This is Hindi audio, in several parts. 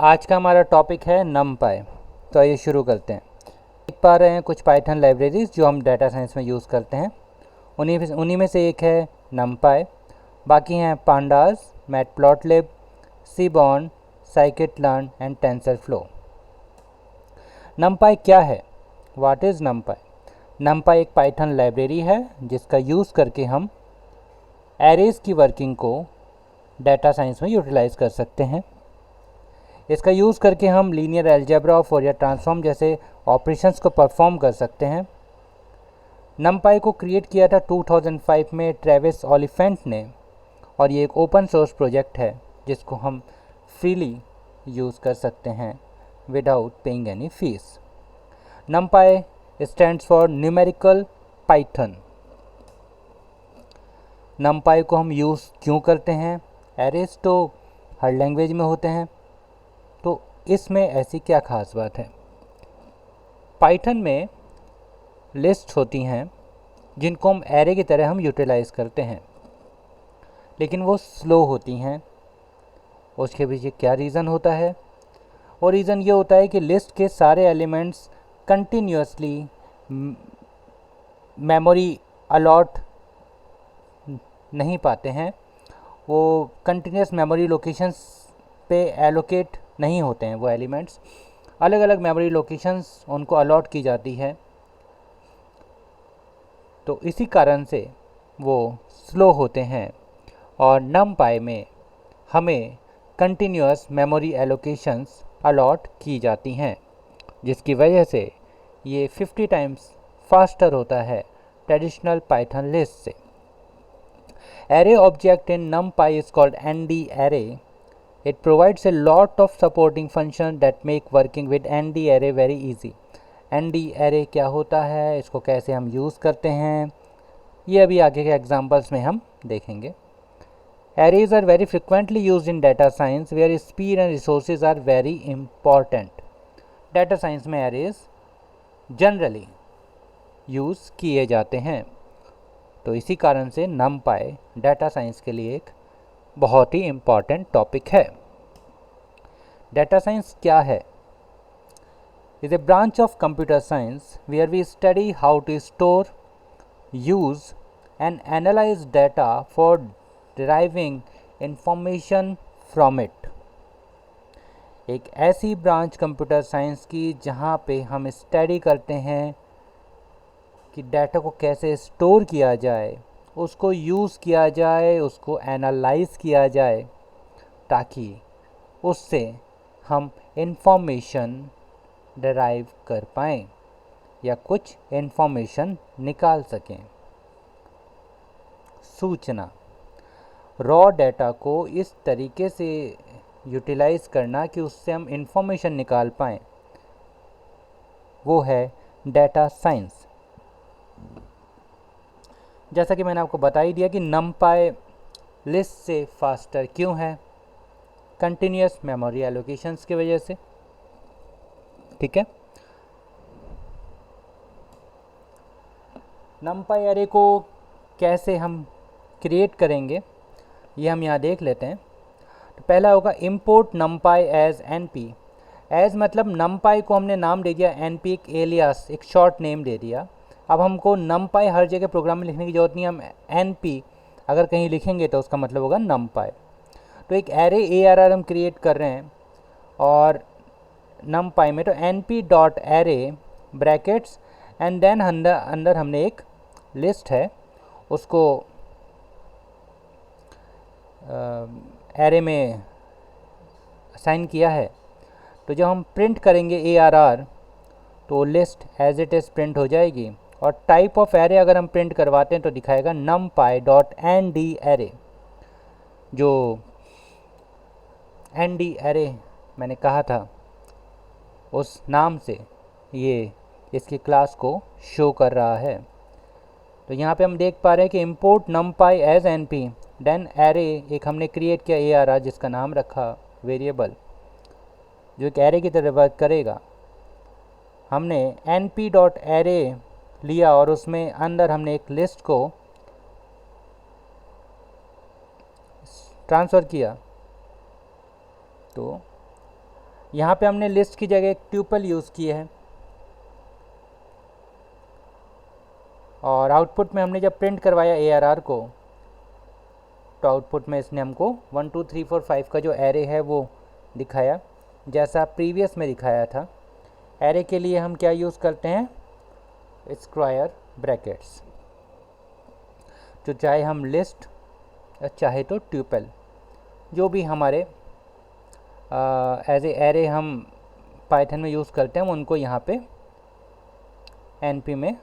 आज का हमारा टॉपिक है NumPy। तो आइए शुरू करते हैं। देख पा रहे हैं कुछ पाइथन लाइब्रेरीज जो हम डाटा साइंस में यूज़ करते हैं। उन्हीं में से एक है NumPy। बाकी हैं pandas, matplotlib, seaborn, scikit-learn and TensorFlow। NumPy क्या है? What is NumPy? NumPy एक पाइथन लाइब्रेरी है जिसका यूज़ करके हम एरेज़ की वर्किंग को डाटा साइंस में यूटिलाइज़ कर सकते हैं। इसका यूज़ करके हम लीनियर अलजेब्रा और फोरियर ट्रांसफॉर्म जैसे ऑपरेशंस को परफॉर्म कर सकते हैं। NumPy को क्रिएट किया था 2005 में ट्रेविस ओलिफेंट ने, और ये एक ओपन सोर्स प्रोजेक्ट है जिसको हम फ्रीली यूज़ कर सकते हैं without paying any fees. NumPy stands for numerical Python. NumPy को हम यूज़ क्यों करते हैं? एरेज तो हर लैंग्वेज में होते हैं, तो इसमें ऐसी क्या खास बात है? पाइथन में लिस्ट होती हैं जिनको हम एरे की तरह हम यूटिलाइज़ करते हैं, लेकिन वो स्लो होती हैं। उसके पीछे क्या रीज़न होता है? और रीज़न ये होता है कि लिस्ट के सारे एलिमेंट्स कंटिन्यूसली मेमोरी अलॉट नहीं पाते हैं। वो कंटिन्यूस मेमोरी लोकेशंस पे एलोकेट नहीं होते हैं। वो एलिमेंट्स अलग अलग मेमोरी लोकेशंस उनको अलॉट की जाती है, तो इसी कारण से वो स्लो होते हैं। और NumPy में हमें कंटिन्यूस मेमोरी एलोकेशंस अलॉट की जाती हैं, जिसकी वजह से ये 50 टाइम्स फास्टर होता है ट्रेडिशनल पाइथन लिस्ट से। Array object in NumPy is called ND-array. It provides a lot of supporting functions that make working with ND-array very easy. ND-array क्या होता है, इसको कैसे हम यूज़ करते हैं, ये अभी आगे के एग्जांपल्स में हम देखेंगे। Arrays are very frequently used in data science where speed and resources are very important. Data science में arrays जनरली यूज़ किए जाते हैं, तो इसी कारण से NumPy डाटा साइंस के लिए एक बहुत ही इम्पॉर्टेंट टॉपिक है। डाटा साइंस क्या है? Is a branch of computer science where we study how to store, use and analyze data for deriving information from it. एक ऐसी ब्रांच कंप्यूटर साइंस की जहाँ पे हम स्टडी करते हैं कि डाटा को कैसे स्टोर किया जाए, उसको यूज़ किया जाए, उसको एनालाइज किया जाए, ताकि उससे हम इंफॉर्मेशन डराइव कर पाएँ या कुछ इंफॉर्मेशन निकाल सकें। सूचना, रॉ डाटा को इस तरीके से यूटिलाइज़ करना कि उससे हम इंफॉर्मेशन निकाल पाएँ, वो है डाटा साइंस। जैसा कि मैंने आपको बता ही दिया कि NumPy लिस्ट से फास्टर क्यों है? कंटिन्यूस मेमोरी एलोकेशंस की वजह से। ठीक है, NumPy एरे को कैसे हम क्रिएट करेंगे ये हम यहाँ देख लेते हैं। तो पहला होगा import NumPy as NP। As मतलब NumPy को हमने नाम दे दिया NP, एक एलियास, एक शॉर्ट नेम दे दिया। अब हमको NumPy हर जगह प्रोग्राम में लिखने की ज़रूरत नहीं, हम NP अगर कहीं लिखेंगे तो उसका मतलब होगा NumPy। तो एक एरे ARR हम क्रिएट कर रहे हैं, और NumPy में तो np.array ब्रैकेट्स एंड देन अंदर हमने एक लिस्ट है उसको एरे में असाइन किया है। तो जब हम प्रिंट करेंगे ARR तो list as it is print हो जाएगी, और टाइप ऑफ एरे अगर हम प्रिंट करवाते हैं तो दिखाएगा numpy.nd-array। जो ND-array मैंने कहा था उस नाम से ये इसकी क्लास को शो कर रहा है। तो यहाँ पे हम देख पा रहे हैं कि import NumPy as NP, then array एक हमने क्रिएट किया ARR जिसका नाम रखा वेरिएबल, जो एक एरे की तरह वर्क करेगा। हमने np.array लिया और उसमें अंदर हमने एक लिस्ट को ट्रांसफ़र किया। तो यहाँ पे हमने लिस्ट की जगह एक ट्यूपल यूज़ की है, और आउटपुट में हमने जब प्रिंट करवाया ARR को, तो आउटपुट में इसने हमको 1 2 3 4 5 का जो एरे है वो दिखाया, जैसा प्रीवियस में दिखाया था। एरे के लिए हम क्या यूज़ करते हैं, स्क्वायर ब्रैकेट्स, जो चाहे हम लिस्ट चाहे तो ट्यूपल, जो भी हमारे एज ए एरे हम पाइथन में यूज़ करते हैं, उनको यहाँ पे NP में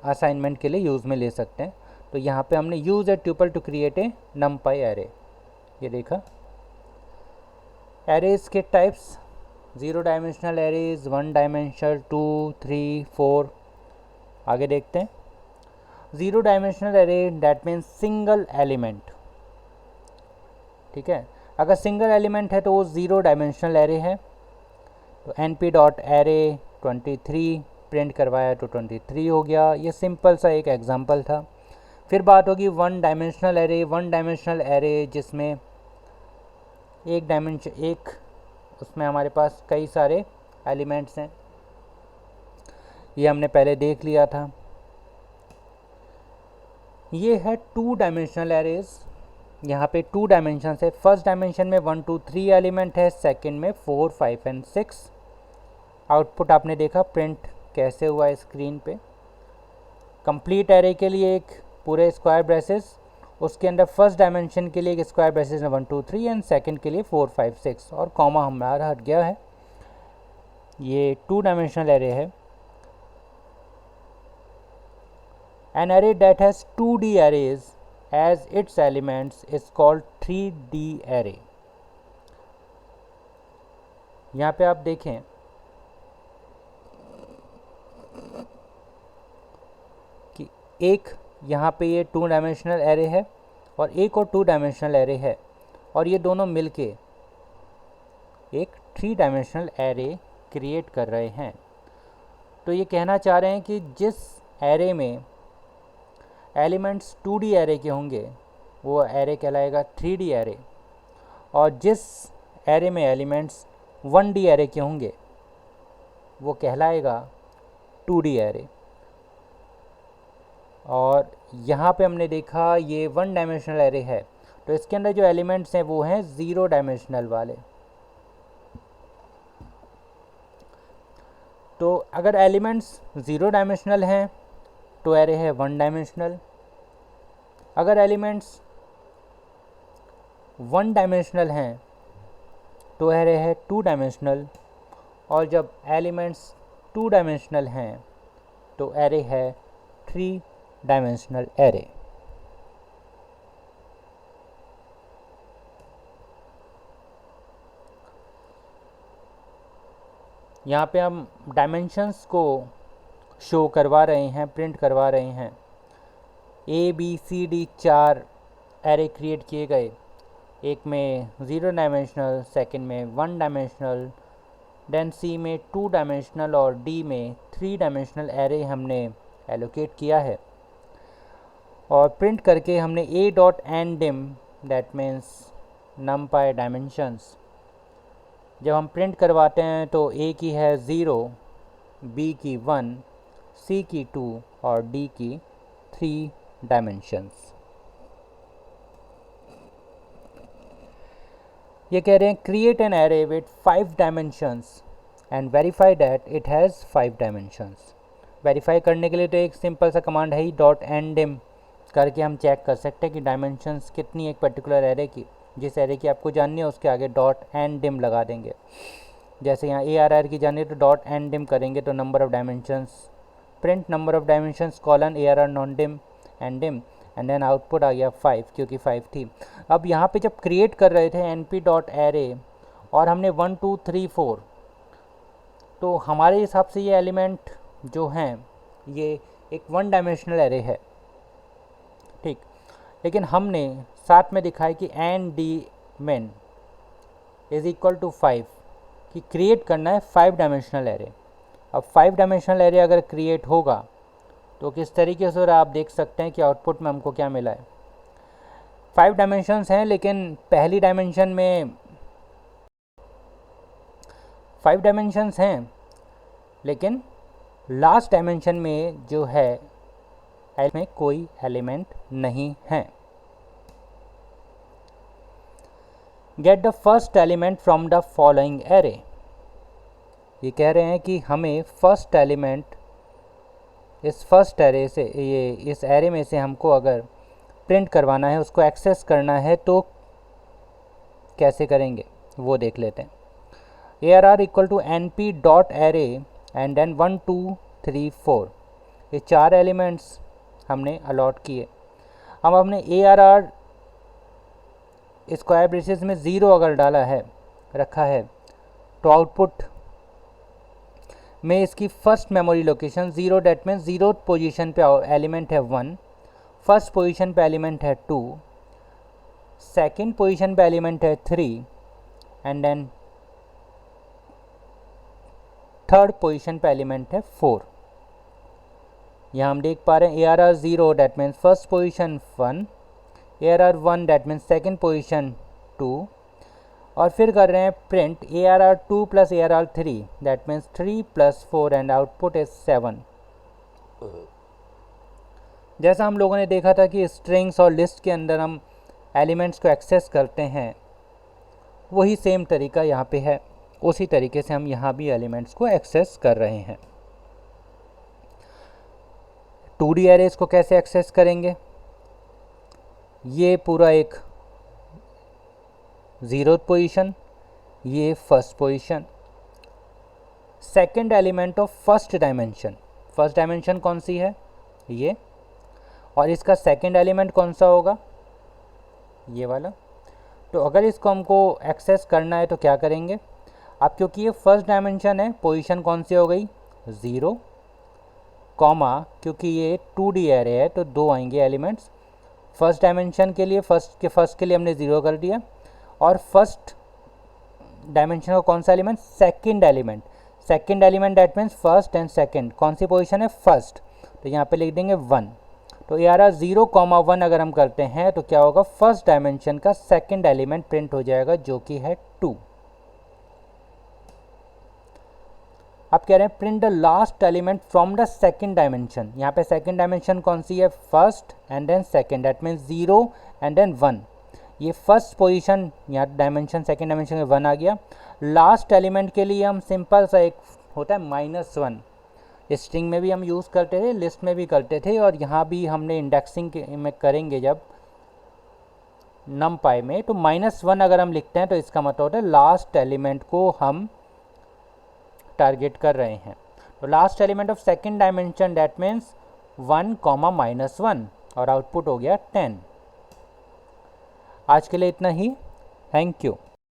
असाइनमेंट के लिए यूज़ में ले सकते हैं। तो यहाँ पे हमने use a tuple to create a numpy array, ये देखा। एरेज के टाइप्स, 0 डायमेंशनल एरेज, 1 डायमेंशनल, 2 3 4। आगे देखते हैं। 0 dimensional array that means single element, ठीक है। अगर सिंगल एलिमेंट है तो वो 0 डायमेंशनल एरे है। तो np.array 23 प्रिंट करवाया तो 23 हो गया। ये सिंपल सा एक एग्जांपल था। फिर बात होगी 1 डायमेंशनल एरे। 1 डायमेंशनल एरे जिसमें एक उसमें हमारे पास कई सारे एलिमेंट्स हैं, ये हमने पहले देख लिया था। ये है 2 डायमेंशनल एरेज। यहाँ पे 2 डायमेंशन है। फर्स्ट डायमेंशन में 1 2 3 एलिमेंट है, सेकंड में 4 5 एंड 6। आउटपुट आपने देखा प्रिंट कैसे हुआ है स्क्रीन पे। कंप्लीट एरे के लिए एक पूरे स्क्वायर ब्रेसेस, उसके अंदर फर्स्ट डायमेंशन के लिए एक स्क्वायर ब्रेसेस में 1 2 3 एंड सेकंड के लिए 4 5 6, और कॉमा हमारा हट गया है। ये 2 डायमेंशनल एरे है। An array that has 2D arrays as its elements is called 3D array। यहाँ पे आप देखें कि एक यहाँ पे ये 2 डायमेंशनल एरे है और एक और 2 डायमेंशनल एरे है, और ये दोनों मिलके एक 3 डायमेंशनल एरे क्रिएट कर रहे हैं। तो ये कहना चाह रहे हैं कि जिस एरे में एलिमेंट्स 2D एरे के होंगे वो एरे कहलाएगा 3D एरे, और जिस एरे में एलिमेंट्स 1D एरे के होंगे वो कहलाएगा 2D एरे। और यहाँ पे हमने देखा ये 1 डायमेंशनल एरे है, तो इसके अंदर जो एलिमेंट्स हैं वो हैं 0 डायमेंशनल वाले। तो अगर एलिमेंट्स 0 डायमेंशनल हैं तो एरे है 1 डायमेंशनल। अगर एलिमेंट्स 1 डायमेंशनल हैं तो एरे है 2 डायमेंशनल, और जब एलिमेंट्स 2 डायमेंशनल हैं तो एरे है 3 डायमेंशनल एरे। यहाँ पे हम डायमेंशंस को शो करवा रहे हैं, प्रिंट करवा रहे हैं। ABCD 4 एरे क्रिएट किए गए, एक में 0 डायमेंशनल, सेकंड में 1 डायमेंशनल, देन C में 2 डायमेंशनल और D में 3 डायमेंशनल एरे हमने एलोकेट किया है। और प्रिंट करके हमने A.ndim that means numpy dimensions, जब हम प्रिंट करवाते हैं तो A की है 0, B की 1, C की 2 और D की 3 डायमेंशंस। ये कह रहे हैं create an array with 5 dimensions and verify that it has 5 dimensions. Verify करने के लिए तो एक सिंपल सा कमांड है ही, .ndim करके हम चेक कर सकते हैं कि डायमेंशंस कितनी एक पर्टिकुलर एरे की। जिस एरे की आपको जाननी है उसके आगे .ndim लगा देंगे। जैसे यहाँ ARR की जाननी है तो .ndim करेंगे तो number of dimensions, print number of dimensions colon ARR non dim ndim, and then output आ गया 5, क्योंकि 5 थी। अब यहाँ पे जब क्रिएट कर रहे थे np.array और हमने 1 2 3 4, तो हमारे हिसाब से ये एलिमेंट जो हैं ये एक 1 डायमेंशनल एरे है, ठीक। लेकिन हमने साथ में दिखाया कि nDmin इज़ इक्वल टू 5, कि क्रिएट करना है 5 डायमेंशनल एरे। अब 5 डायमेंशनल एरे अगर क्रिएट होगा तो किस तरीके से आप देख सकते हैं कि आउटपुट में हमको क्या मिला है। 5 डायमेंशंस हैं, लेकिन पहली डायमेंशन में 5 डायमेंशंस हैं, लेकिन लास्ट डायमेंशन में जो है में कोई एलिमेंट नहीं है। Get the first element from the following array. ये कह रहे हैं कि हमें फर्स्ट एलिमेंट इस फर्स्ट एरे से, ये इस एरे में से हमको अगर प्रिंट करवाना है, उसको एक्सेस करना है, तो कैसे करेंगे वो देख लेते हैं। ARR equal to NP dot array and then 1 2 3 4, ये 4 एलिमेंट्स हमने अलॉट किए। हम अपने ARR स्क्वायर ब्रेसेस में 0 अगर डाला है, रखा है, तो आउटपुट में इसकी first memory location 0, that means 0th position पे एलिमेंट है 1, फर्स्ट पोजीशन पे एलिमेंट है 2, सेकंड पोजीशन पे एलिमेंट है 3 एंड देन थर्ड पोजीशन पे एलिमेंट है 4। यहाँ हम देख पा रहे हैं ARR 0 that means first position 1, ARR 1 that means second position 2, और फिर कर रहे हैं print ARR 2 plus ARR 3 that means 3 plus 4 and output is 7। जैसा हम लोगों ने देखा था कि स्ट्रिंग्स और लिस्ट के अंदर हम एलिमेंट्स को एक्सेस करते हैं, वही सेम तरीका यहाँ पे है। उसी तरीके से हम यहाँ भी एलिमेंट्स को एक्सेस कर रहे हैं। 2D एरेज को कैसे एक्सेस करेंगे? ये पूरा एक 0th पोजीशन, ये first position, second element of first dimension. First dimension कौन सी है? ये। और इसका सेकंड एलिमेंट कौन सा होगा? ये वाला। तो अगर इसको हमको एक्सेस करना है तो क्या करेंगे? अब क्योंकि ये फर्स्ट डायमेंशन है, पोजीशन कौन सी हो गई? 0, कॉमा, क्योंकि ये 2D एरे है तो 2 आएंगे एलिमेंट्स। फर्स्ट डायमेंशन के लिए फर्स्ट के लिए हमने 0 कर दिया, और फर्स्ट डायमेंशन का कौन सा element? Second element. Second element that means first and second, कौन सी पोजीशन है? फर्स्ट। तो यहाँ पे लिख देंगे 1। तो ARR 0, 1 अगर हम करते हैं तो क्या होगा? फर्स्ट डायमेंशन का सेकंड एलिमेंट प्रिंट हो जाएगा, जो कि है 2। अब कह रहे हैं print the last element from the second dimension. यहाँ पे सेकंड डायमेंशन कौन सी है? First and then second, that means 0 and then 1। ये फर्स्ट पोजीशन, यहाँ डायमेंशन सेकंड डायमेंशन में 1 आ गया। लास्ट एलिमेंट के लिए हम सिंपल सा एक होता है -1, स्ट्रिंग में भी हम यूज़ करते थे, लिस्ट में भी करते थे, और यहाँ भी हमने इंडेक्सिंग में करेंगे जब NumPy में, तो -1 अगर हम लिखते हैं तो इसका मतलब होता है लास्ट एलिमेंट को हम टारगेट कर रहे हैं। तो last element of second dimension that means 1, -1, और आउटपुट हो गया 10। आज के लिए इतना ही। Thank you.